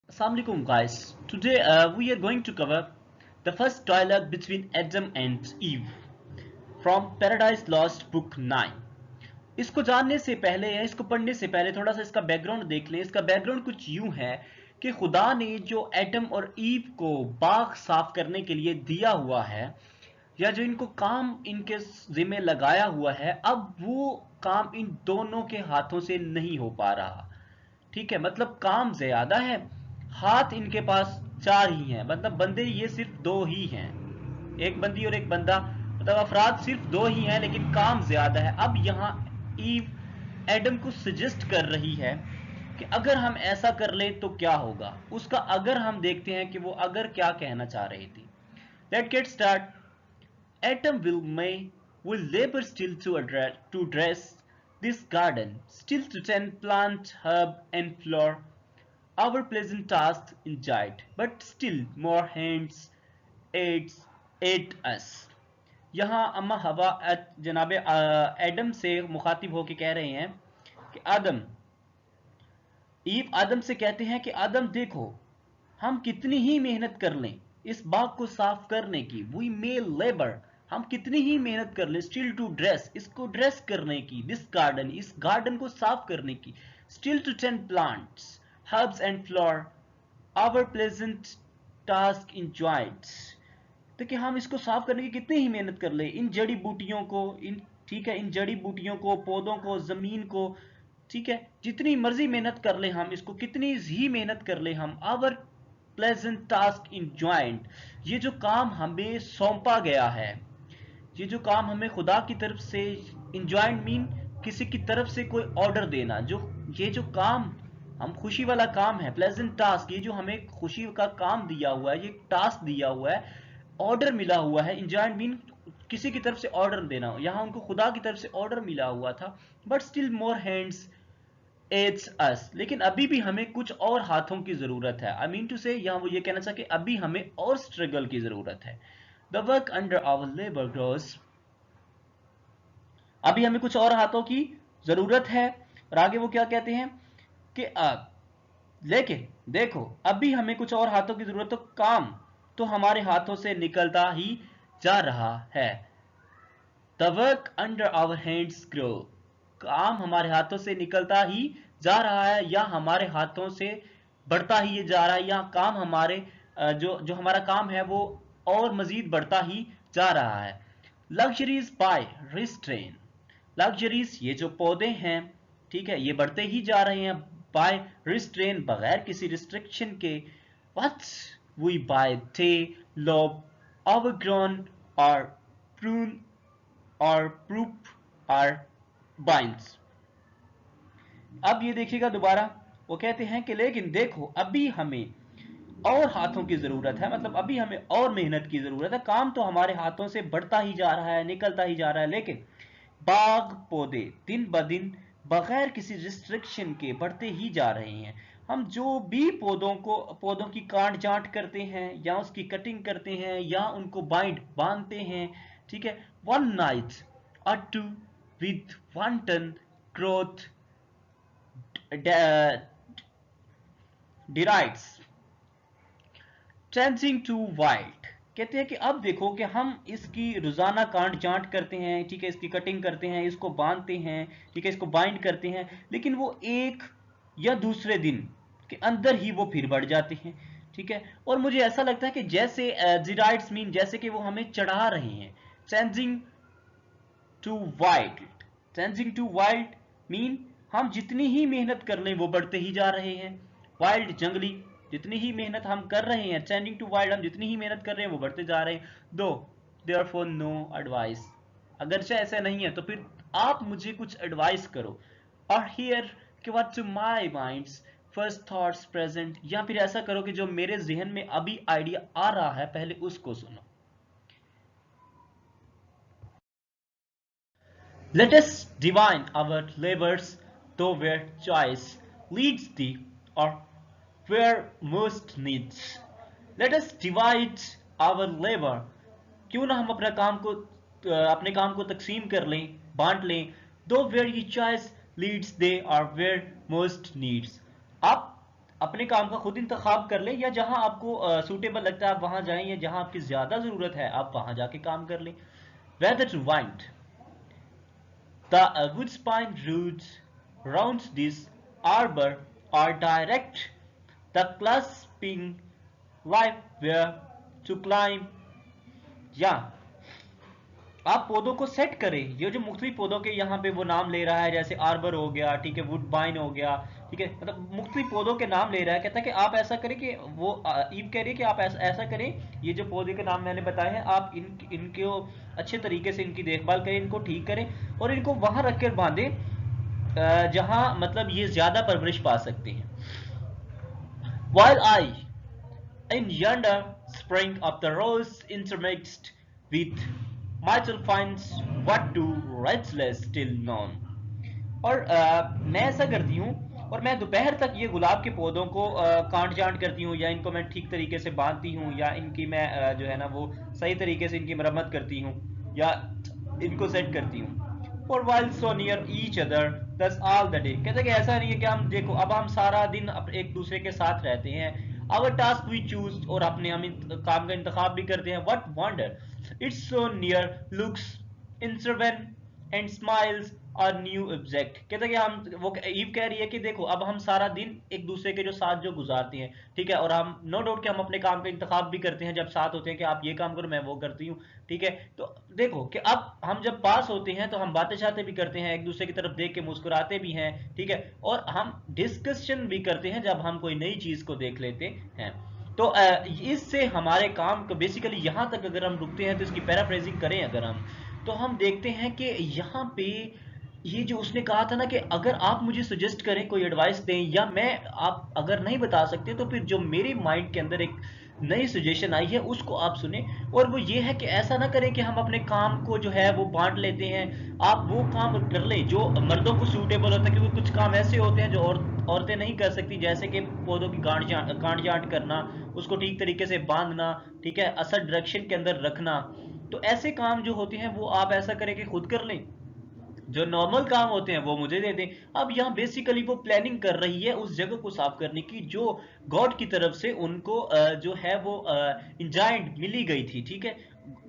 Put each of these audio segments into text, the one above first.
Assalamualaikum guys. Today we are going to cover the first dialogue between Adam and Eve from Paradise Lost book 9. इसको जानने से पहले या इसको पढ़ने से पहले थोड़ा सा इसका बैकग्राउंड देख लें। इसका बैकग्राउंड कुछ यूं है कि खुदा ने जो एडम और ईव को बाग साफ करने के लिए दिया हुआ है या जो इनको काम इनके जिम्मे लगाया हुआ है, अब वो काम इन दोनों के हाथों से नहीं हो पा रहा। ठीक है, मतलब काम ज्यादा है, हाथ इनके पास चार ही हैं, मतलब बंदे ये सिर्फ दो ही हैं, एक बंदी और एक बंदा, मतलब अफराद सिर्फ दो ही हैं लेकिन काम ज्यादा है। अब यहाँ ईव एडम को सजेस्ट कर रही है कि अगर हम ऐसा कर ले तो क्या होगा। उसका अगर हम देखते हैं कि वो अगर क्या कहना चाह रही थी। Let get start. Atom will labor still to dress this garden, still to tend plant, herb, and flower. Our pleasant tasks enjoyed, but still more hands aids aid us. यहाँ अम्मा हवा जनाब एडम से मुखातिब होकर कह रहे हैं कि आदम, ईव आदम से कहते हैं कि आदम देखो, हम कितनी ही मेहनत कर लें इस बाग को साफ करने की, वी मे लेबर, हम कितनी ही मेहनत कर लें, स्टिल टू ड्रेस, इसको ड्रेस करने की, दिस गार्डन, इस गार्डन को साफ करने की, still to tend plants, herbs and flower, our pleasant task enjoyed. तो कि हम इसको साफ करने की कितनी ही मेहनत कर ले, इन जड़ी बूटियों को, इन ठीक है, इन जड़ी बूटियों को, पौधों को, जमीन को, ठीक है, जितनी मर्जी मेहनत कर ले हम, इसको कितनी ही मेहनत कर ले हम, our pleasant task in joint, ये जो काम हमें सौंपा गया है, ये जो काम हमें खुदा की तरफ से, इंजॉइंट मीन किसी की तरफ से कोई ऑर्डर देना, जो ये जो काम हम खुशी वाला काम है, प्लेजेंट टास्क, ये जो हमें खुशी का काम दिया हुआ है, ये टास्क दिया हुआ है, ऑर्डर मिला हुआ है। इंजॉइंट मीन किसी की तरफ से ऑर्डर देना, यहां उनको खुदा की तरफ से ऑर्डर मिला हुआ था, but still more hands aids us, लेकिन अभी भी हमें कुछ और हाथों की जरूरत है। आई मीन टू से यहाँ वो ये कहना चाह कि अभी हमें और स्ट्रगल की जरूरत है। The work under our labour grows, अभी हमें कुछ और हाथों की जरूरत है। और आगे वो क्या कहते हैं कि लेकिन देखो, अभी हमें कुछ और हाथों की जरूरत, तो काम तो हमारे हाथों से निकलता ही जा रहा है। The work under our hands grow, काम हमारे हाथों से निकलता ही जा रहा है, या हमारे हाथों से बढ़ता ही जा रहा है, या काम हमारे जो जो हमारा काम है वो और मजीद बढ़ता ही जा रहा है। लग्जरीज बाय रिस्ट्रेन, लग्जरीज ये जो पौधे हैं, ठीक है, ये बढ़ते ही जा रहे हैं, बाय रिस्ट्रेन बगैर किसी रिस्ट्रिक्शन के। व्हाट वी बाय टे लोब ओवरग्रोन और प्रून और प्रूफ आर बाइंड्स। अब ये देखिएगा दोबारा, वो कहते हैं कि लेकिन देखो, अभी हमें और हाथों की जरूरत है, मतलब अभी हमें और मेहनत की जरूरत है, काम तो हमारे हाथों से बढ़ता ही जा रहा है, निकलता ही जा रहा है, लेकिन बाग पौधे दिन ब दिन बगैर किसी रिस्ट्रिक्शन के बढ़ते ही जा रहे हैं। हम जो भी पौधों की काट जांट करते हैं, या उसकी कटिंग करते हैं, या उनको बांधते हैं, ठीक है, one night or two with wanton growth derides tending to wild। कहते हैं कि अब देखो कि हम इसकी रोजाना काट जांट करते हैं, ठीक है, इसकी कटिंग करते हैं, इसको बांधते हैं, ठीक है, इसको बाइंड करते हैं, लेकिन वो एक या दूसरे दिन के अंदर ही वो फिर बढ़ जाते हैं, ठीक है। और मुझे ऐसा लगता है कि जैसे जिराइड्स मीन जैसे कि वो हमें चढ़ा रहे हैं, changing to wild, changing to wild mean हम जितनी ही मेहनत कर लें वो बढ़ते ही जा रहे हैं। वाइल्ड जंगली, जितनी ही मेहनत हम कर रहे हैं, चेंजिंग टू वाइल्ड हम जितनी ही मेहनत कर रहे हैं वो बढ़ते जा रहे हैं। दो देयरफॉर नो एडवाइस, अगरचे ऐसा नहीं है तो फिर आप मुझे कुछ एडवाइस करो। और हियर कि what to my minds first thoughts present, या फिर ऐसा करो कि जो मेरे जहन में अभी आइडिया आ रहा है पहले उसको सुनो। Let us divine our labors, though where choice leads thee, or where most needs. Let us divide our labor. क्यों ना हम अपने काम को तकसीम कर लें, बांट लें, though where your choice leads they, or where most needs. अब अपने काम का खुद इंतखाब कर लें, या जहां आपको सूटेबल लगता है आप वहां जाएं, या जहां आपकी ज्यादा जरूरत है आप वहां जाके काम कर लें. Whether to wind the woodspine routes rounds this arbor or direct the clasping life where to climb, या आप पौधों को सेट करें. ये जो मुख्तलिफ पौधों के यहाँ पे वो नाम ले रहा है, जैसे आर्बर हो गया, ठीक है, वुडबाइन हो गया, ठीक है, मतलब मुख्तलिफ पौधों के नाम ले रहा है. कहता है कि आप ऐसा करें कि वो ईव कह रही है कि आप ऐसा करें, ये जो पौधे के नाम मैंने बताए हैं आप इनको अच्छे तरीके से इनकी देखभाल करें, इनको ठीक करें और इनको वहां रख कर बांधें जहां मतलब ये ज्यादा परवरिश पा सकते हैं. While I in yonder spring of the rose intermixed with Michael finds what to restless till noon. और मैं ऐसा करती हूँ और मैं दोपहर तक ये गुलाब के पौधों को काट छांट करती हूँ, या इनको मैं ठीक तरीके से बांधती हूँ, या इनकी मैं जो है ना वो सही तरीके से इनकी मरम्मत करती हूँ, या इनको सेट करती हूँ. For while so near each other thus all the day. कहते हैं कि ऐसा नहीं है कि हम देखो अब हम सारा दिन एक दूसरे के साथ रहते हैं. Our task we choose, और अपने हम काम का इंतखाब भी करते हैं. What wonder it's so near looks inservent and smiles और न्यू ऑब्जेक्ट. कहते हैं कि हम वो ईव कह रही है कि देखो अब हम सारा दिन एक दूसरे के जो साथ जो गुजारते हैं, ठीक है, और हम नो डाउट कि हम अपने काम का इंतखाब भी करते हैं जब साथ होते हैं कि आप ये काम करो मैं वो करती हूँ, ठीक है. तो देखो कि अब हम जब पास होते हैं तो हम बातें शातें भी करते हैं, एक दूसरे की तरफ देख के मुस्कुराते भी हैं, ठीक है, और हम डिस्कशन भी करते हैं जब हम कोई नई चीज को देख लेते हैं. तो इससे हमारे काम को बेसिकली यहाँ तक अगर हम रुकते हैं तो इसकी पैराफ्रेजिंग करें अगर हम, तो हम देखते हैं कि यहाँ पे ये जो उसने कहा था ना कि अगर आप मुझे सजेस्ट करें कोई एडवाइस दें, या मैं आप अगर नहीं बता सकते तो फिर जो मेरे माइंड के अंदर एक नई सजेशन आई है उसको आप सुने. और वो ये है कि ऐसा ना करें कि हम अपने काम को जो है वो बांट लेते हैं. आप वो काम कर लें जो मर्दों को सूटेबल होता है, क्योंकि कुछ काम ऐसे होते हैं जो औरतें नहीं कर सकती, जैसे कि पौधों की गांठ जांट करना, उसको ठीक तरीके से बांधना, ठीक है, असर डायरेक्शन के अंदर रखना. तो ऐसे काम जो होते हैं वो आप ऐसा करें कि खुद कर लें, जो नॉर्मल काम होते हैं वो मुझे दे दें. अब यहाँ बेसिकली वो प्लानिंग कर रही है उस जगह को साफ करने की जो गॉड की तरफ से उनको जो है वो इंजाइंट मिली गई थी, ठीक है,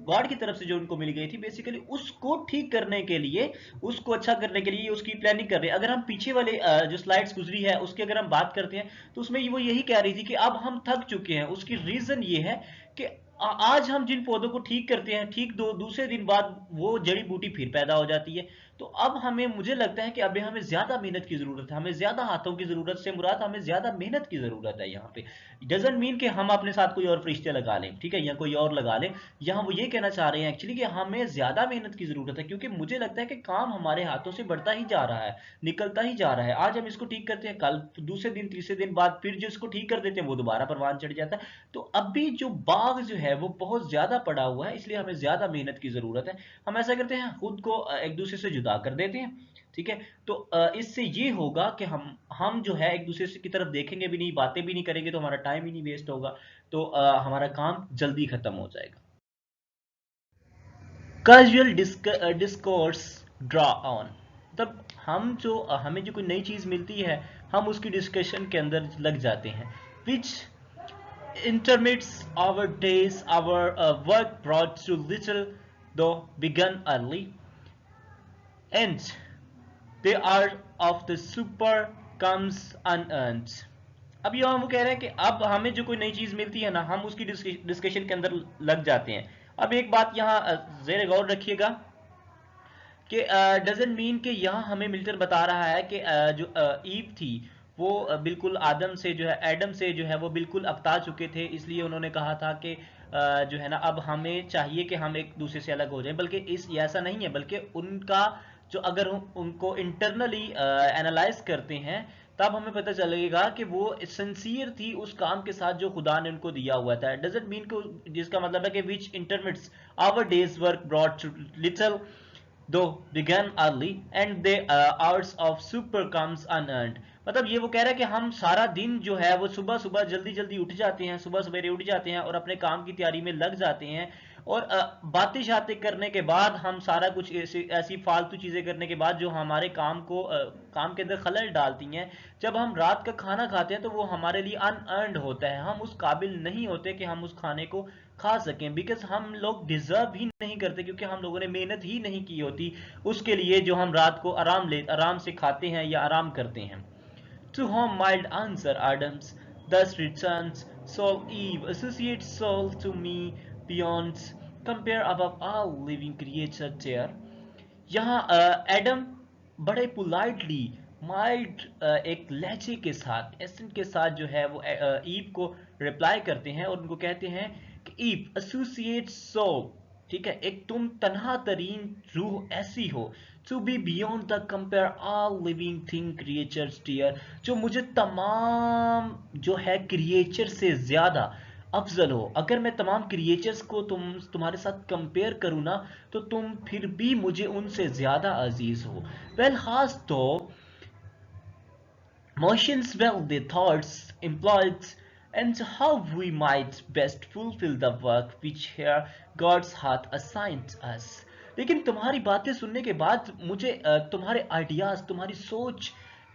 गॉड की तरफ से जो उनको मिली गई थी, बेसिकली उसको ठीक करने के लिए, उसको अच्छा करने के लिए उसकी प्लानिंग कर रहे हैं. अगर हम पीछे वाले जो स्लाइड्स गुजरी है उसके अगर हम बात करते हैं तो उसमें वो यही कह रही थी कि अब हम थक चुके हैं. उसकी रीजन ये है कि आज हम जिन पौधों को ठीक करते हैं, ठीक दूसरे दिन बाद वो जड़ी बूटी फिर पैदा हो जाती है. तो अब हमें, मुझे लगता है कि अभी हमें ज्यादा मेहनत की जरूरत है, हमें ज्यादा हाथों की जरूरत से मुराद हमें ज्यादा मेहनत की जरूरत है. यहाँ पे डजंट मीन कि हम अपने साथ कोई और फरिश्ते लगा लें, ठीक है, या कोई और लगा लें. यहाँ वो ये कहना चाह रहे हैं एक्चुअली कि हमें ज्यादा मेहनत की जरूरत है, क्योंकि मुझे लगता है कि काम हमारे हाथों से बढ़ता ही जा रहा है, निकलता ही जा रहा है. आज हम इसको ठीक करते हैं, कल दूसरे दिन तीसरे दिन बाद फिर जो इसको ठीक कर देते हैं वो दोबारा परवान चढ़ जाता है. तो अभी जो बाग जो है वो बहुत ज्यादा पड़ा हुआ है, इसलिए हमें ज्यादा मेहनत की जरूरत है. हम ऐसा करते हैं खुद को एक दूसरे से जुदा कर देते हैं, ठीक है. तो इससे ये होगा कि हम जो है एक दूसरे की तरफ देखेंगे भी नहीं, बातें भी नहीं करेंगे, तो हमारा टाइम ही नहीं वेस्ट होगा, तो हमारा काम जल्दी खत्म हो जाएगा. कैजुअल डिस्कोर्स ड्रा ऑन, मतलब हमें जो कोई नई चीज मिलती है हम उसकी डिस्कशन के अंदर लग जाते हैं. विच intermits our days, our work brought to little though begun early, and the hour of the super comes unearned. अब यहाँ वो कह रहे हैं कि अब हमें जो कोई नई चीज मिलती है ना हम उसकी डिस्कशन के अंदर लग जाते हैं. अब एक बात यहाँ जेर गौर रखिएगा कि डजंट मीन कि यहाँ हमें मिल्टन बता रहा है कि जो ईव थी वो बिल्कुल आदम से जो है एडम से जो है वो बिल्कुल अकता चुके थे, इसलिए उन्होंने कहा था कि जो है ना अब हमें चाहिए कि हम एक दूसरे से अलग हो जाएं. बल्कि ऐसा नहीं है, बल्कि उनका जो अगर उनको इंटरनली एनालाइज करते हैं तब हमें पता चलेगा कि वो सिंसियर थी उस काम के साथ जो खुदा ने उनको दिया हुआ था. डजंट मीन को जिसका मतलब है कि which intermits our days work brought little though began early and the hours of super comes unearned. मतलब ये वो कह रहा है कि हम सारा दिन जो है वो सुबह सुबह जल्दी जल्दी उठ जाते हैं, सुबह सवेरे उठ जाते हैं और अपने काम की तैयारी में लग जाते हैं, और बातें शातें करने के बाद हम सारा कुछ ऐसी फालतू चीजें करने के बाद जो हमारे काम को काम के अंदर खलल डालती हैं, जब हम रात का खाना खाते हैं तो वो हमारे लिए अनअर्न्ड होता है, हम उस काबिल नहीं होते कि हम उस खाने को खा सकें, बिकॉज हम लोग डिजर्व ही नहीं करते, क्योंकि हम लोगों ने मेहनत ही नहीं की होती उसके लिए जो हम रात को आराम से खाते हैं या आराम करते हैं। To whom mild answer Adams thus returns, Soul Eve associates soul to me beyond compare above all living creature there। यहाँ एडम बड़े पोलाइटली माइल्ड एक लहजे के साथ एसेंट के साथ जो है वो ईव को रिप्लाई करते हैं और उनको कहते हैं कि ईव एसोसिएट सोल, ठीक है, एक तुम तन्हा तरीन रूह ऐसी हो, to be beyond the compare all living thing creatures dear, जो मुझे तमाम जो है क्रिएचर से ज्यादा अफजल हो। अगर मैं तमाम क्रिएचर्स को तुम्हारे साथ कंपेयर करूं ना, तो तुम फिर भी मुझे उनसे ज्यादा अजीज हो। वेल हाज तो motions well the thoughts employed, and how we might best fulfill the work which here God's hath assigned us। लेकिन तुम्हारी बातें सुनने के बाद मुझे तुम्हारे आइडियाज, तुम्हारी सोच,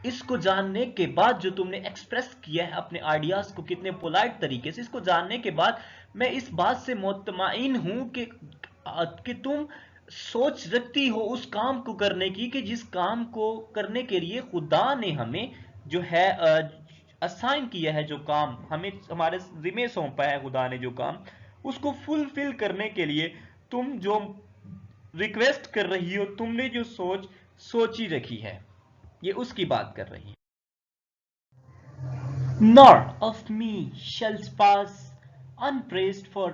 इसको जानने के बाद जो तुमने एक्सप्रेस किया है अपने आइडियाज को कितने पोलाइट तरीके से, इसको जानने के बाद मैं इस बात से मुतमईन हूं कि तुम सोच रखती हो उस काम को करने की कि जिस काम को करने के लिए खुदा ने हमें जो है असाइन किया है, जो काम हमें हमारे जिम्मे सौंपा है खुदा ने, जो काम उसको फुलफिल करने के लिए तुम जो रिक्वेस्ट कर रही हो, तुमने जो सोची रखी है, ये उसकी बात कर रही है। Nor of me shall pass unpraised, for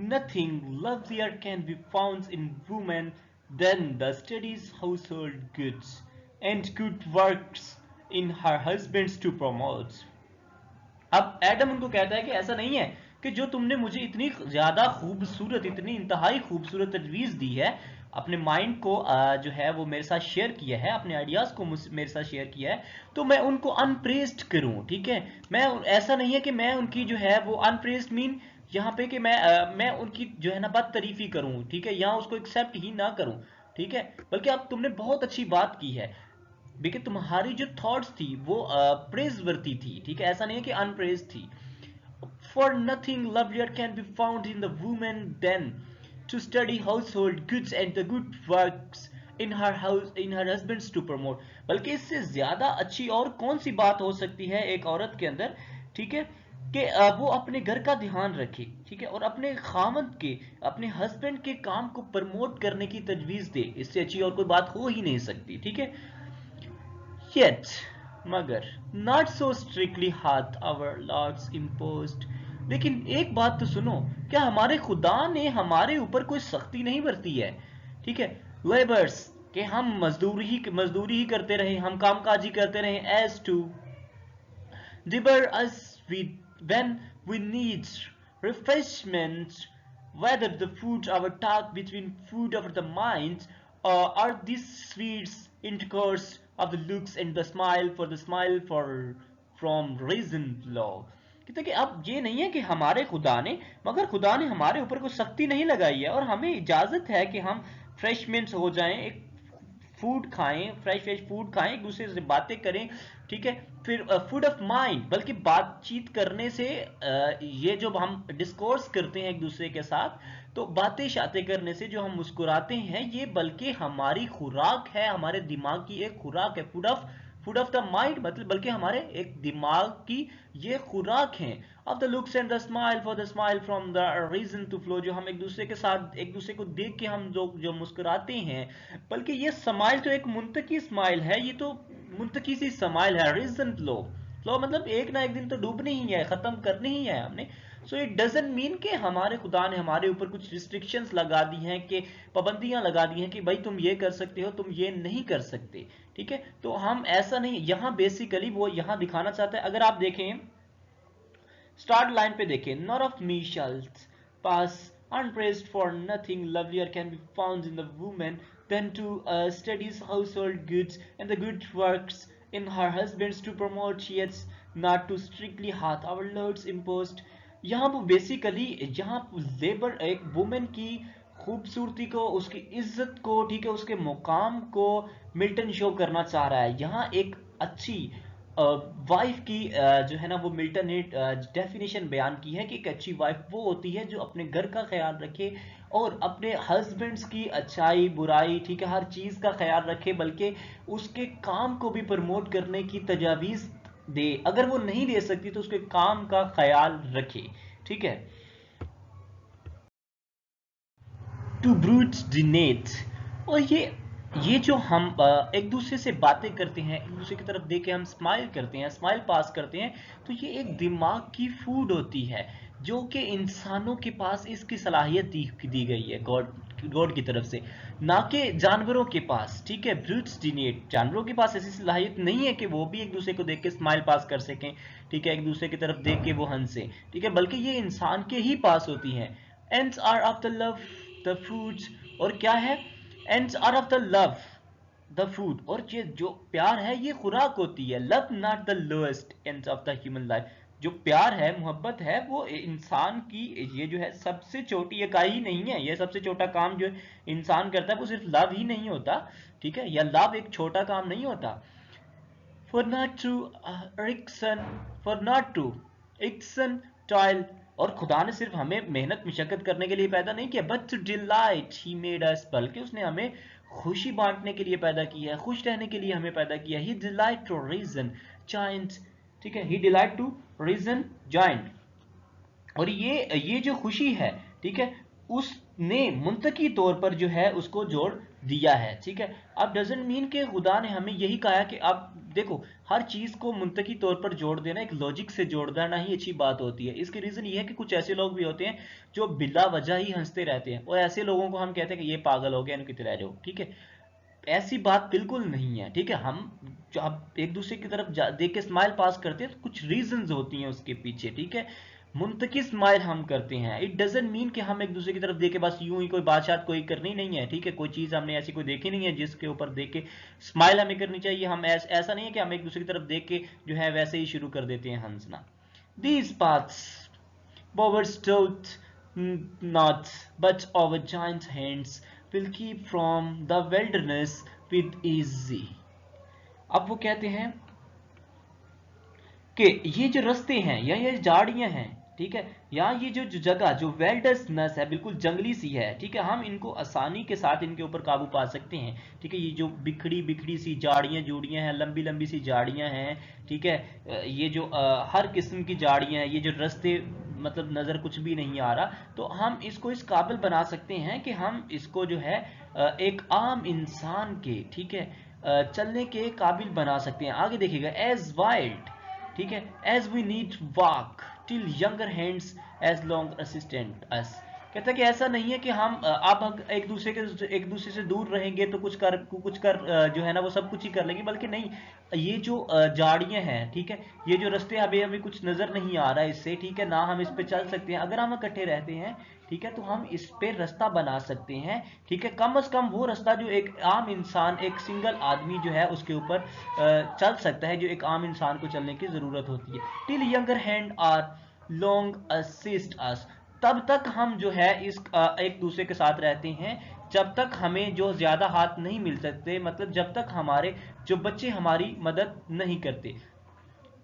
nothing lovelier can be found in woman than the studies household goods and good works in her husbands to promote। अब एडम उनको कहता है कि ऐसा नहीं है कि जो तुमने मुझे इतनी ज्यादा खूबसूरत, इतनी इंतहाई खूबसूरत तजवीज दी है, अपने माइंड को जो है वो मेरे साथ शेयर किया है, अपने आइडियाज को मेरे साथ शेयर किया है, तो मैं उनको अनप्रेस्ड करूं, ठीक है। मैं ऐसा नहीं है कि मैं उनकी जो है वो अनप्रेस्ड मीन यहाँ पे कि मैं उनकी जो है ना बदतरीफी करूं, ठीक है, यहाँ उसको एक्सेप्ट ही ना करूं, ठीक है, बल्कि अब तुमने बहुत अच्छी बात की है, देखिए तुम्हारी जो थॉट्स थी वो प्रेजवर्ती थी, ठीक है, ऐसा नहीं है कि अनप्रेज थी। For nothing lovelier can be found in the woman than to study household goods and the good works in her house in her husbands to promote। बल्कि इससे ज्यादा अच्छी और कौन सी बात हो सकती है एक औरत के अंदर, ठीक है, कि वो अपने घर का ध्यान रखे, ठीक है, और अपने खामद के, अपने हस्बैंड के काम को प्रमोट करने की तजवीज दे, इससे अच्छी और कोई बात हो ही नहीं सकती, ठीक है। Yet, मगर not so strictly hath our lords imposed। लेकिन एक बात तो सुनो, क्या हमारे खुदा ने हमारे ऊपर कोई सख्ती नहीं बरती है, ठीक है। लेबर्स के हम मजदूरी ही करते रहे, हम कामकाजी करते रहे, as to debar us when we need refreshment, whether the food our talk between food of the mind, or this sweet intercourse of the looks and the smile for the smile for from reason law। कहते कि अब ये नहीं है कि हमारे खुदा ने, मगर खुदा ने हमारे ऊपर कोई सख्ती नहीं लगाई है और हमें इजाजत है कि हम फ्रेशमेंट्स हो जाएं, एक फूड खाएं, फ्रेश फूड खाएं, एक दूसरे से बातें करें, ठीक है, फिर फूड ऑफ माइंड, बल्कि बातचीत करने से ये जो हम डिस्कोर्स करते हैं एक दूसरे के साथ, तो बातें शातें करने से जो हम मुस्कुराते हैं, ये बल्कि हमारी खुराक है, हमारे दिमाग की एक खुराक है, फूड ऑफ द माइंड, मतलब बल्कि हमारे एक दिमाग की ये खुराक है। Of the looks and the smile for the smile from the reason to flow, जो हम एक दूसरे के साथ, एक दूसरे को देख के हम जो मुस्कुराते हैं, बल्कि ये स्माइल तो एक मुंतकी स्माइल है, ये तो मुंतकी सी स्माइल है। रीजन फ्लो मतलब एक ना एक दिन तो डूबनी ही है, खत्म करनी ही है हमने। सो इट डजंट मीन कि हमारे खुदा ने हमारे ऊपर कुछ रिस्ट्रिक्शंस लगा दी हैं, कि पाबंदियां लगा दी हैं कि भाई तुम ये कर सकते हो, तुम ये नहीं कर सकते, ठीक है। तो हम ऐसा नहीं, यहाँ बेसिकली वो यहाँ दिखाना चाहता है। अगर आप देखें स्टार्ट लाइन पे देखें, nor of me shall pass unpraised, for nothing lovelier can be found in the woman than to study household goods and the good works in her husbands to promote, yet not too strictly hath our lords imposed। यहाँ वो basically यहाँ labour एक women की खूबसूरती को, उसकी इज्जत को, ठीक है, उसके मुकाम को मिल्टन शो करना चाह रहा है। यहाँ एक अच्छी वाइफ की जो है ना, वो मिल्टन ने डेफिनेशन बयान की है कि एक अच्छी वाइफ वो होती है जो अपने घर का ख्याल रखे और अपने हस्बैंड्स की अच्छाई बुराई, ठीक है, हर चीज़ का ख्याल रखे, बल्कि उसके काम को भी प्रमोट करने की तजावीज़ दे। अगर वो नहीं दे सकती तो उसके काम का ख्याल रखे, ठीक है। टू ब्रूट डिनेट, और ये जो हम एक दूसरे से बातें करते हैं, एक दूसरे की तरफ देख के हम स्माइल करते हैं, स्माइल पास करते हैं, तो ये एक दिमाग की फूड होती है जो कि इंसानों के पास इसकी सलाहियत दी गई है गॉड गॉड की तरफ से, ना कि जानवरों के पास, ठीक है। ब्रूट्स डिनेट, जानवरों के पास ऐसी सलाहियत नहीं है कि वो भी एक दूसरे को देख के स्माइल पास कर सकें, ठीक है, एक दूसरे की तरफ देख के वो हंसे, ठीक है, बल्कि ये इंसान के ही पास होती हैं। Ends are of the love the foods, और क्या है, ends are of the love the food, और ये जो प्यार है ये खुराक होती है। Love not the lowest ends of the human life, जो प्यार है, मोहब्बत है, वो इंसान की ये जो है सबसे छोटी इकाई नहीं है। ये सबसे छोटा काम जो इंसान करता है वो सिर्फ लव ही नहीं होता, ठीक है, या लव एक छोटा काम नहीं होता। for not to Erikson for not to Erikson toil, और खुदा ने सिर्फ हमें मेहनत मशक्कत करने के लिए पैदा नहीं किया, but to delight he made us, बल्कि उसने हमें खुशी बांटने के लिए पैदा किया है, खुश रहने के लिए हमें पैदा किया। he delight to reason giant, ठीक है, he delight to reason giant, और ये जो खुशी है, ठीक है, उसने मुंतकी तौर पर जो है उसको जोड़ दिया है, ठीक है। अब डजंट मीन कि खुदा ने हमें यही कहा है कि आप देखो, हर चीज को मुंतकी तौर पर जोड़ देना, एक लॉजिक से जोड़ देना ही अच्छी बात होती है। इसकी रीजन ये है कि कुछ ऐसे लोग भी होते हैं जो बिला वजह ही हंसते रहते हैं, और ऐसे लोगों को हम कहते हैं कि ये पागल हो गया, इनको कितने रह जाओ, ठीक है। ऐसी बात बिल्कुल नहीं है, ठीक है। हम जब एक दूसरे की तरफ देख के स्माइल पास करते हैं तो कुछ रीजंस होती हैं उसके पीछे, ठीक है। मुंतकी स्माइल हम करते हैं, इट डजंट मीन कि हम एक दूसरे की तरफ देख के बस यूं ही कोई बातचीत कोई करनी नहीं है, ठीक है। कोई चीज हमने ऐसी कोई देखी नहीं है जिसके ऊपर देख के स्माइल हमें करनी चाहिए। हम ऐसा नहीं है कि हम एक दूसरे की तरफ देख के जो है वैसे ही शुरू कर देते हैं हंसना। These paths Bowers taught not, but our giant hands will keep from the wilderness with easy. अब वो कहते हैं कि ये जो रास्ते हैं या ये झाड़ियां हैं, ठीक है, या ये जो जगह जो वेल्डरनेस है, बिल्कुल जंगली सी है, ठीक है, हम इनको आसानी के साथ इनके ऊपर काबू पा सकते हैं, ठीक है। ये जो बिखड़ी बिखड़ी सी झाड़ियां जूड़ियां हैं, लंबी लंबी सी झाड़ियां हैं, ठीक है, ये जो हर किस्म की झाड़ियां हैं, ये जो रास्ते मतलब नजर कुछ भी नहीं आ रहा, तो हम इसको इस काबिल बना सकते हैं कि हम इसको जो है एक आम इंसान के, ठीक है, चलने के काबिल बना सकते हैं। आगे देखिएगा, एज वाइल्ड, ठीक है, as we need walk till younger hands as long assistant us. कहता है कि ऐसा नहीं है कि हम आप एक दूसरे से दूर रहेंगे तो कुछ कर जो है ना वो सब कुछ ही कर लेंगे, बल्कि नहीं, ये जो झाड़ियां हैं, ठीक है, ये जो रास्ते अभी हमें कुछ नजर नहीं आ रहा है इससे, ठीक है, ना हम इस पे चल सकते हैं। अगर हम इकट्ठे रहते हैं, ठीक है, तो हम इस पे रास्ता बना सकते हैं, ठीक है। कम से कम वो रास्ता जो एक आम इंसान, एक सिंगल आदमी जो है उसके ऊपर चल सकता है, जो एक आम इंसान को चलने की जरूरत होती है। Till younger hand are long assist us, तब तक हम जो है इस एक दूसरे के साथ रहते हैं जब तक हमें जो ज्यादा हाथ नहीं मिल सकते, मतलब जब तक हमारे जो बच्चे हमारी मदद नहीं करते।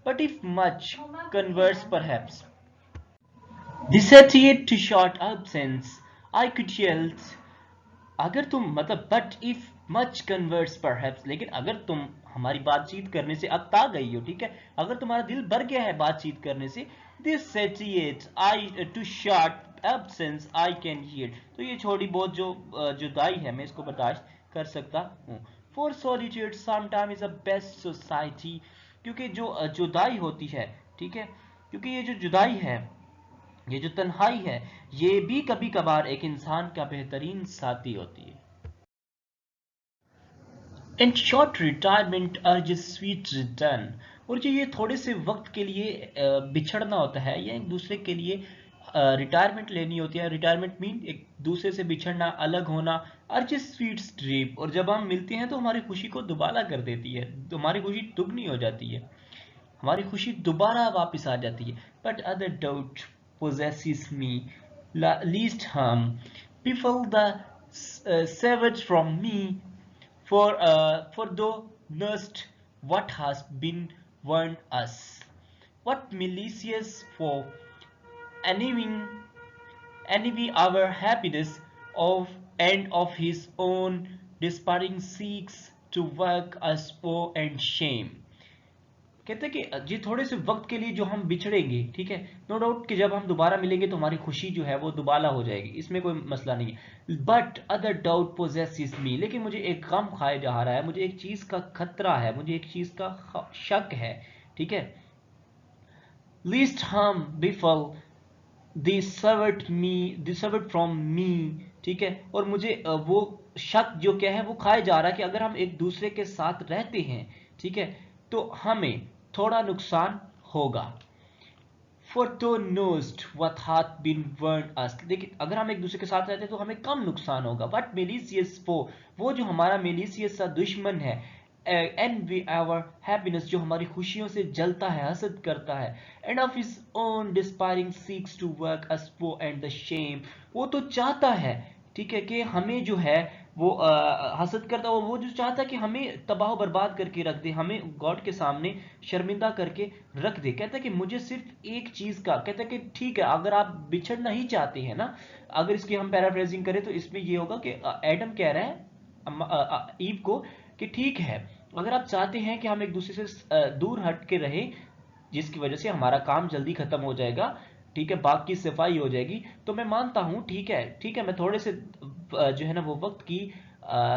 But if much converse perhaps dissatiate to short absence I could yell, अगर तुम मतलब but if much converse perhaps, लेकिन अगर तुम हमारी बातचीत करने से अक्ता गई हो, ठीक है, अगर तुम्हारा दिल भर गया है बातचीत करने से, this satiate I to short absence I can hear, तो ये छोटी बहुत जो जुदाई है मैं इसको बर्दाश्त कर सकता हूँ। For solitude sometime is a best society, क्योंकि जो जुदाई होती है, ठीक है, क्योंकि ये जो जुदाई है, ये जो तन्हाई है, ये भी कभी कभार एक इंसान का बेहतरीन साथी होती है। And short retirement urges sweet return, और जो ये थोड़े से वक्त के लिए बिछड़ना होता है या एक दूसरे के लिए रिटायरमेंट लेनी होती है, रिटायरमेंट मीन एक दूसरे से बिछड़ना, अलग होना, अर्जेस स्वीट ड्रीप, और जब हम मिलते हैं तो हमारी खुशी को दुबारा कर देती है, तो हमारी खुशी दुगनी हो जाती है, हमारी खुशी दोबारा वापस आ जाती है। But other doubt possesses me, least harm befall the savage from me, for thou knowest what has been warned us, what malicious foe envy our happiness of and of his own despairing seeks to work us woe and shame। कहते हैं कि जी थोड़े से वक्त के लिए जो हम बिछड़ेंगे, ठीक है, नो डाउट कि जब हम दोबारा मिलेंगे तो हमारी खुशी जो है वो दुबाला हो जाएगी, इसमें कोई मसला नहीं है। बट अदर डाउट पोजेसिस मी, लेकिन मुझे एक गम खाए जा रहा है, मुझे एक चीज का खतरा है, मुझे एक चीज का शक है, ठीक है। लीस्ट हार्म बिफल दिसवर्ड फ्रॉम मी, ठीक है, और मुझे वो शक जो क्या है वो खाए जा रहा है कि अगर हम एक दूसरे के साथ रहते हैं, ठीक है, तो हमें थोड़ा नुकसान होगा। For thou knowest what hath been warned us, लेकिन अगर हम एक दूसरे के साथ रहते हैं तो हमें कम नुकसान होगा। But malicious foe, वो जो हमारा malicious सा दुश्मन है, envy our happiness, जो हमारी खुशियों से जलता है, हसद करता है, and of his own despairing seeks to work us woe and the shame, वो तो चाहता है, ठीक है, कि हमें जो है वो हसद करता है, वो जो चाहता है कि हमें तबाह बर्बाद करके रख दे, हमें गॉड के सामने शर्मिंदा करके रख दे। कहता है कि मुझे सिर्फ एक चीज का, कहता है कि ठीक है अगर आप बिछड़ना ही चाहते हैं ना, अगर इसकी हम पैराफ्रेजिंग करें तो इसमें ये होगा कि एडम कह रहा है ईव को कि ठीक है अगर आप चाहते हैं कि हम एक दूसरे से दूर हट के रहें, जिसकी वजह से हमारा काम जल्दी खत्म हो जाएगा, ठीक है, बाग की सफाई हो जाएगी, तो मैं मानता हूं ठीक है, ठीक है, मैं थोड़े से जो है ना वो वक्त की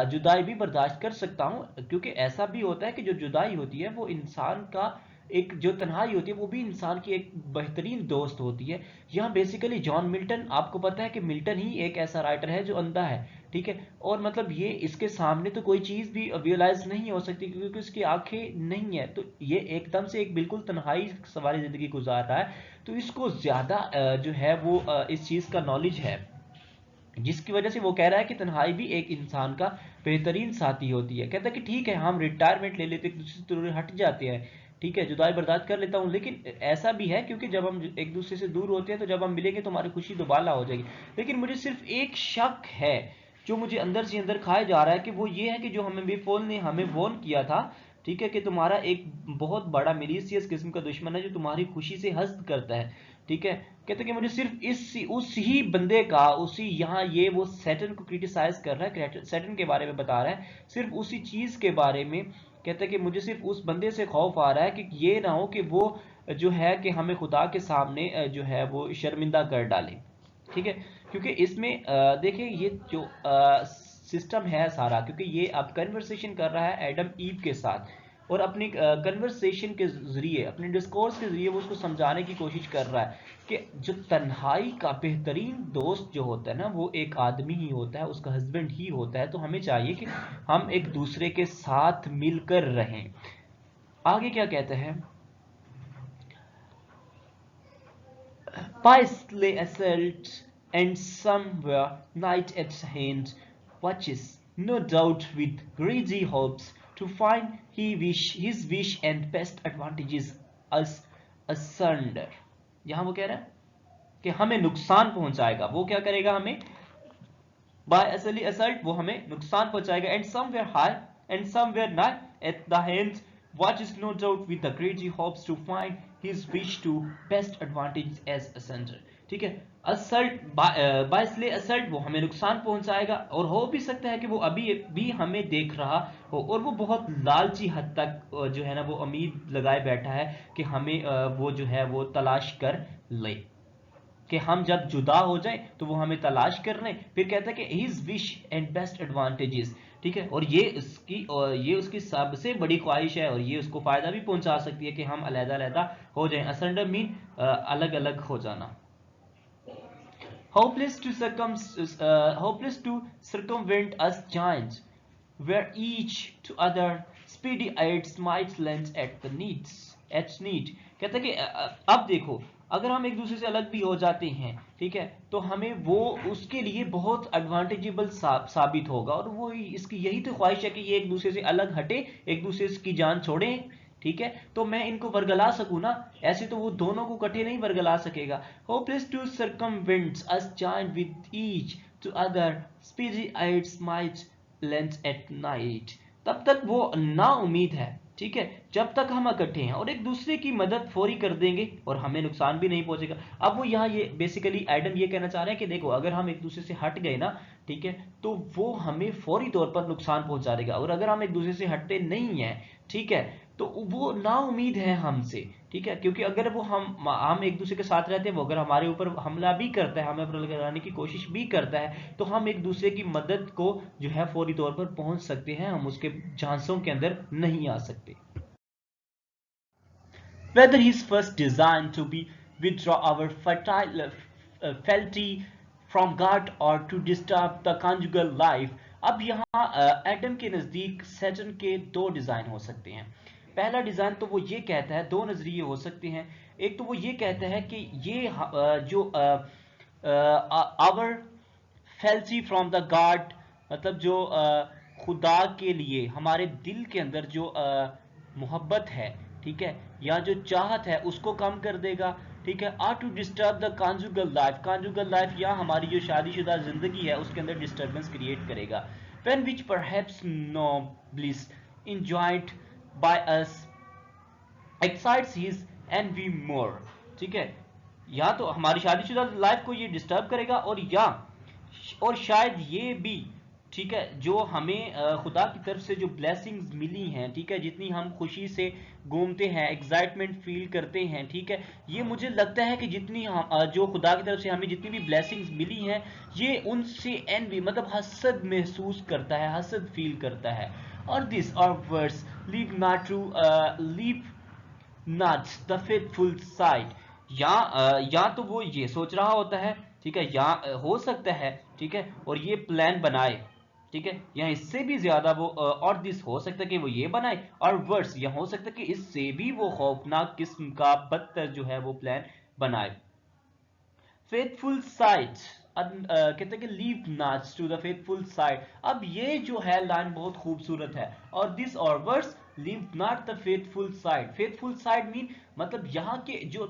जुदाई भी बर्दाश्त कर सकता हूं, क्योंकि ऐसा भी होता है कि जो जुदाई होती है वो इंसान का एक, जो तन्हाई होती है वो भी इंसान की एक बेहतरीन दोस्त होती है। यहाँ बेसिकली जॉन मिल्टन, आपको पता है कि मिल्टन ही एक ऐसा राइटर है जो अंधा है, ठीक है, और मतलब ये इसके सामने तो कोई चीज भी विजुअलाइज नहीं हो सकती क्योंकि उसकी आंखें नहीं है, तो ये एकदम से एक बिल्कुल तन्हाई सवारी जिंदगी गुजार रहा है, तो इसको ज्यादा जो है वो इस चीज का नॉलेज है, जिसकी वजह से वो कह रहा है कि तन्हाई भी एक इंसान का बेहतरीन साथी होती है। कहता है कि ठीक है हम रिटायरमेंट ले लेते, एक दूसरे से दूर हट जाते हैं, ठीक है, जुदाई बर्दाश्त कर लेता हूँ, लेकिन ऐसा भी है क्योंकि जब हम एक दूसरे से दूर होते हैं तो जब हम मिलेंगे तो हमारी खुशी दोबाला हो जाएगी। लेकिन मुझे सिर्फ एक शक है जो मुझे अंदर से अंदर खाया जा रहा है, कि वो ये है कि जो हमें विफोल ने हमें वॉर्न किया था, ठीक है, कि तुम्हारा एक बहुत बड़ा मिलीशियस किस्म का दुश्मन है जो तुम्हारी खुशी से हस्त करता है, ठीक है। कहते कि मुझे सिर्फ उस ही बंदे का, उसी यहाँ ये वो सैटर्न को क्रिटिसाइज कर रहा है, सैटर्न के बारे में बता रहा है, सिर्फ उसी चीज के बारे में कहते हैं कि मुझे सिर्फ उस बंदे से खौफ आ रहा है कि ये ना हो कि वो जो है कि हमें खुदा के सामने जो है वो शर्मिंदा कर डाले, ठीक है, क्योंकि इसमें देखिए ये जो सिस्टम है सारा, क्योंकि ये अब कन्वर्सेशन कर रहा है एडम ईव के साथ, और अपनी कन्वर्सेशन के जरिए, अपने डिस्कोर्स के जरिए वो उसको समझाने की कोशिश कर रहा है कि जो तन्हाई का बेहतरीन दोस्त जो होता है ना वो एक आदमी ही होता है, उसका हस्बैंड ही होता है, तो हमें चाहिए कि हम एक दूसरे के साथ मिलकर रहें। आगे क्या कहते हैं, Pious lay assault and somewhere night at hand watches, no doubt with greedy hopes to find his wish and best advantages us asunder। यहां वो कह रहा है कि हमें नुकसान पहुंचाएगा, वो क्या करेगा हमें, बाय असली असल्ट वो हमें नुकसान पहुंचाएगा, and somewhere high and somewhere not at the hands watches no doubt with the greedy hopes to find his wish to best advantage as a sender, ठीक है। असल्ट बायसले असल्ट वो हमें नुकसान पहुंचाएगा, और हो भी सकता है कि वो अभी भी हमें देख रहा हो और वो बहुत लालची हद तक जो है ना वो उम्मीद लगाए बैठा है कि हमें वो जो है वो तलाश कर ले, कि हम जब जुदा हो जाएं तो वो हमें तलाश कर लें। फिर कहता है कि his wish and best advantages, ठीक है, और ये उसकी सबसे बड़ी ख्वाहिश है, और ये उसको फायदा भी पहुंचा सकती है कि हम अलग-अलग हो जाएं। असंडर मीन अलग अलग हो जाना। Hopeless to circumvent us giants, where each to other speedy aids might lend at need। कहता है कि अब देखो अगर हम एक दूसरे से अलग भी हो जाते हैं, ठीक है, तो हमें वो उसके लिए बहुत एडवांटेजेबल साबित होगा, और वो इसकी यही तो ख्वाहिश है कि ये एक दूसरे से अलग हटे, एक दूसरे की जान छोड़े, ठीक है, तो मैं इनको वर्गला सकूं ना, ऐसे तो वो दोनों को इकट्ठे नहीं वर्गला सकेगा। Hopeless to circumvent us joint with each to other speedy eyes might lens at night. तब तक वो ना उम्मीद है, ठीक है, जब तक हम इकट्ठे हैं और एक दूसरे की मदद फौरी कर देंगे और हमें नुकसान भी नहीं पहुंचेगा। अब वो यहाँ ये बेसिकली एडम ये कहना चाह रहे हैं कि देखो, अगर हम एक दूसरे से हट गए ना, ठीक है, तो वो हमें फौरी तौर पर नुकसान पहुंचा देगा, और अगर हम एक दूसरे से हटते नहीं हैं, ठीक है, तो वो ना उम्मीद है हमसे, ठीक है, क्योंकि अगर वो हम एक दूसरे के साथ रहते हैं, वो अगर हमारे ऊपर हमला भी करता है, हमें लगाने की कोशिश भी करता है, तो हम एक दूसरे की मदद को जो है फौरी तौर पर पहुंच सकते हैं, हम उसके झांसों के अंदर नहीं आ सकते। Whether he is first designed to be withdraw our faculty from God or to disturb the conjugal life। अब यहाँ एडम के नज़दीक सैटर्न के दो डिज़ाइन हो सकते हैं। पहला डिज़ाइन तो वो ये कहता है, दो नज़रिए हो सकते हैं। एक तो वो ये कहता है कि ये जो आवर फेल्सी फ्रॉम द गॉड, मतलब जो खुदा के लिए हमारे दिल के अंदर जो मोहब्बत है, ठीक है, या जो चाहत है, उसको कम कर देगा, ठीक है। Are to disturb the conjugal life या हमारी जो शादीशुदा जिंदगी है उसके अंदर डिस्टर्बेंस क्रिएट करेगा। When which perhaps no bliss enjoyed by us excites his envy more, ठीक है, या तो हमारी शादीशुदा लाइफ को ये डिस्टर्ब करेगा, और शायद ये भी, ठीक है, जो हमें खुदा की तरफ से जो ब्लेसिंग्स मिली हैं, ठीक है, जितनी हम खुशी से घूमते हैं, एक्साइटमेंट फील करते हैं, ठीक है, ये मुझे लगता है कि जितनी जो खुदा की तरफ से हमें जितनी भी ब्लेसिंग्स मिली हैं, ये उनसे एनवी मतलब हसद महसूस करता है, हसद फील करता है। और दिस और worse leave not to leave not the faithful side, या तो वो ये सोच रहा होता है, ठीक है, या हो सकता है, ठीक है, और ये प्लान बनाए, ठीक है, या इससे भी ज्यादा वो और दिस हो सकता है कि वो ये बनाए, और वर्स या हो सकता है कि इससे भी वो खौफनाक किस्म का बदतर जो है वो प्लान बनाए। फेथफुल साइड कहते हैं कि leave not to the faithful side. अब ये जो है लाइन बहुत खूबसूरत है, और दिस और worse leave not the faithful side. Faithful side mean मतलब यहाँ के जो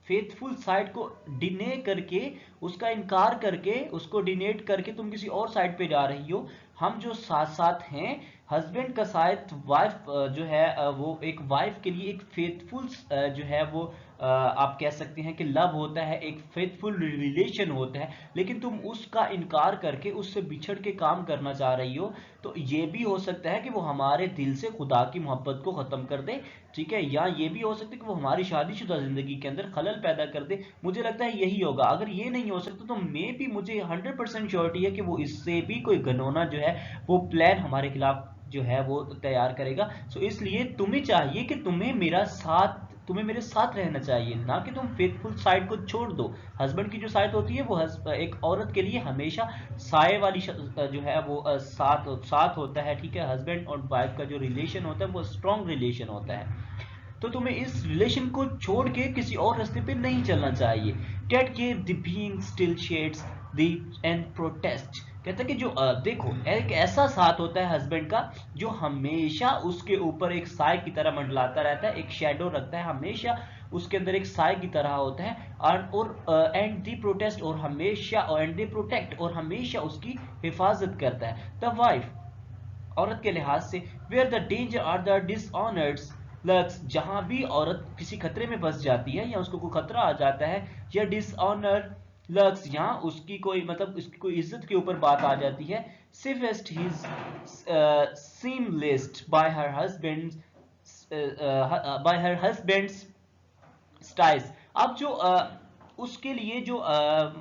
फेथफुल साइड को डिने करके, उसका इनकार करके, उसको डिनेट करके तुम किसी और साइड पे जा रही हो। हम जो साथ साथ हैं, हस्बैंड का साथ वाइफ जो है वो एक वाइफ के लिए एक फेथफुल जो है वो आप कह सकते हैं कि लव होता है, एक फेथफुल रिलेशन होता है, लेकिन तुम उसका इनकार करके उससे बिछड़ के काम करना चाह रही हो, तो ये भी हो सकता है कि वो हमारे दिल से खुदा की मोहब्बत को खत्म कर दे, ठीक है, या ये भी हो सकता है कि वो हमारी शादीशुदा जिंदगी के अंदर खलल पैदा कर दे। मुझे लगता है यही होगा। अगर ये नहीं हो सकता तो मे भी मुझे 100% श्योरिटी है कि वो इससे भी कोई घनौना जो है वो प्लान हमारे खिलाफ जो है वो तैयार करेगा। सो इसलिए तुम्हें चाहिए कि तुम्हें मेरे साथ रहना चाहिए, ना कि तुम फेथफुल साइड को छोड़ दो। हस्बैंड की जो साइड होती है वो एक औरत के लिए हमेशा साय वाली जो है वो साथ होता है, ठीक है। हस्बैंड और वाइफ का जो रिलेशन होता है वो स्ट्रॉन्ग रिलेशन होता है, तो तुम्हें इस रिलेशन को छोड़ के किसी और रास्ते पे नहीं चलना चाहिए। टेट के the being still shades the end protest, कहता है कि जो देखो, एक ऐसा साथ होता है हस्बैंड का जो हमेशा उसके ऊपर एक साय की तरह मंडलाता रहता है, एक शेडो रखता है, हमेशा उसके अंदर एक साय की तरह होता है, और एंड दी प्रोटेस्ट, और हमेशा एंड दी प्रोटेक्ट, और हमेशा उसकी हिफाजत करता है। द वाइफ, औरत के लिहाज से, where the danger are the dishonoured lurks, जहां भी औरत किसी खतरे में फंस जाती है या उसको कोई खतरा आ जाता है, या डिसऑनर लक्स, यहाँ उसकी कोई मतलब उसकी कोई इज्जत के ऊपर बात आ जाती है, safest his seamless by her husband's styles. अब जो उसके लिए जो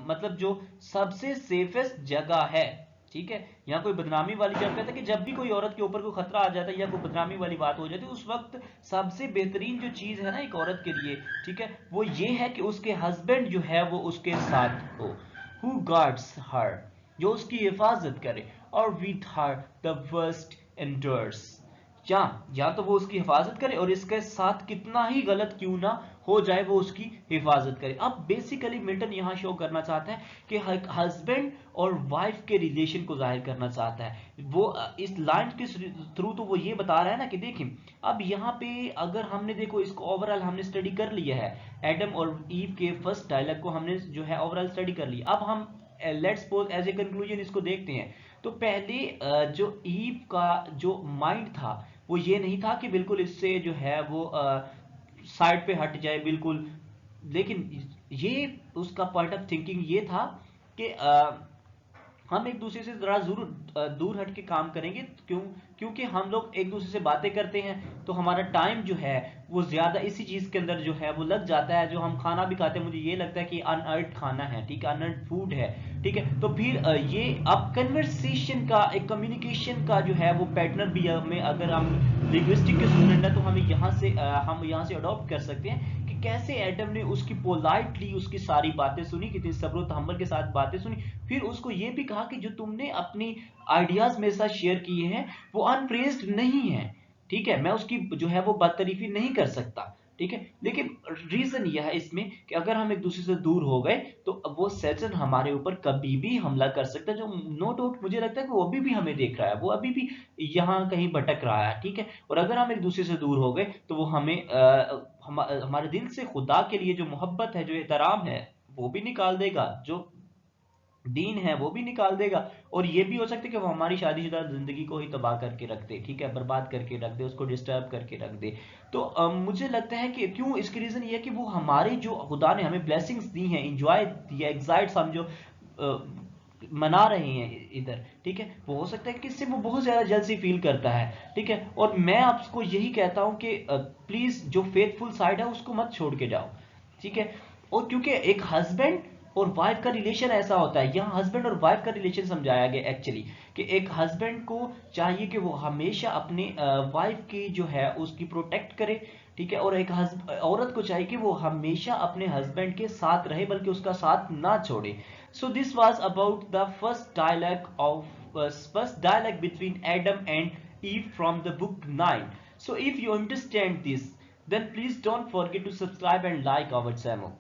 मतलब जो सबसे सेफेस्ट जगह है, ठीक है, यहाँ कोई बदनामी वाली जगह, कहता है कि जब भी कोई औरत के ऊपर कोई खतरा आ जाता है या कोई बदनामी वाली बात हो जाती है, उस वक्त सबसे बेहतरीन जो चीज है ना एक औरत के लिए, ठीक है, वो ये है कि उसके हस्बैंड जो है वो उसके साथ हो, हु गार्ड्स हर, जो उसकी हिफाजत करे, और with her the worst Anders, या तो वो उसकी हिफाजत करे और इसके साथ कितना ही गलत क्यों ना हो जाए वो उसकी हिफाजत करे। अब बेसिकली मिल्टन यहाँ शो करना चाहता है कि हस्बैंड और वाइफ के रिलेशन को जाहिर करना चाहता है। वो इस लाइन के थ्रू तो वो ये बता रहा है ना कि देखिए अब यहाँ पे अगर हमने देखो इसको ओवरऑल हमने स्टडी कर लिया है, एडम और ईव के फर्स्ट डायलॉग को हमने जो है ओवरऑल स्टडी कर लिया। अब हम let's suppose as a conclusion इसको देखते हैं। तो पहले जो ईव का जो माइंड था वो ये नहीं था कि बिल्कुल इससे जो है वो साइड पे हट जाए बिल्कुल, लेकिन ये उसका पॉइंट ऑफ थिंकिंग ये था कि हम एक दूसरे से जरा जरूर दूर हट के काम करेंगे। क्योंकि हम लोग एक दूसरे से बातें करते हैं तो हमारा टाइम जो है वो ज्यादा इसी चीज के अंदर जो है वो लग जाता है। जो हम खाना भी खाते हैं मुझे ये लगता है कि अनअर्थ खाना है, ठीक है, अनअर्थ फूड है, ठीक है। तो फिर ये अब कन्वर्सेशन का एक कम्युनिकेशन का जो है वो पैटर्न भी हमें, अगर हम लिंग्विस्टिक के स्टूडेंट हैं तो हमें हम यहाँ से अडॉप्ट कर सकते हैं कि कैसे एडम ने उसकी पोलाइटली उसकी सारी बातें सुनी, कितनी सब्र तहम्मुल के साथ बातें सुनी, फिर उसको ये भी कहा कि जो तुमने अपनी आइडियाज मेरे साथ शेयर किए हैं वो अनप्रेज्ड नहीं है, ठीक है, मैं उसकी जो है वो बदतरीफी नहीं कर सकता, ठीक है। लेकिन रीजन यह है इसमें कि अगर हम एक दूसरे से दूर हो गए तो वो सैटर्न हमारे ऊपर कभी भी हमला कर सकता है, जो नो डाउट मुझे लगता है कि वो अभी भी हमें देख रहा है, वो अभी भी यहाँ कहीं भटक रहा है, ठीक है। और अगर हम एक दूसरे से दूर हो गए तो वो हमें हमारे दिल से खुदा के लिए जो मोहब्बत है, जो एहतराम है, वो भी निकाल देगा, जो दीन है वो भी निकाल देगा। और ये भी हो सकता है कि वो हमारी शादीशुदा जिंदगी को ही तबाह करके रख दे, ठीक है, बर्बाद करके रख दे, उसको डिस्टर्ब करके रख दे। तो मुझे लगता है कि क्यों, इसकी रीजन ये है कि वो हमारे जो खुदा ने हमें ब्लेसिंग्स दी हैं, इंजॉय दिया, एक्साइट्स हम जो मना रहे हैं इधर, ठीक है, वो हो सकता है कि इससे वो बहुत ज्यादा जल्दी फील करता है, ठीक है। और मैं आपको यही कहता हूं कि प्लीज जो फेथफुल साइड है उसको मत छोड़ के जाओ, ठीक है। और क्योंकि एक हस्बैंड और वाइफ का रिलेशन ऐसा होता है, यहाँ हस्बैंड और वाइफ का रिलेशन समझाया गया एक्चुअली, कि एक हस्बैंड को चाहिए कि वो हमेशा अपने वाइफ की जो है उसकी प्रोटेक्ट करे, ठीक है। और एक औरत को चाहिए कि वो हमेशा अपने हस्बैंड के साथ रहे, बल्कि उसका साथ ना छोड़े। So this was about the first dialogue between Adam and Eve from the book 9। So if you understand this, then please don't forget to subscribe and like our channel.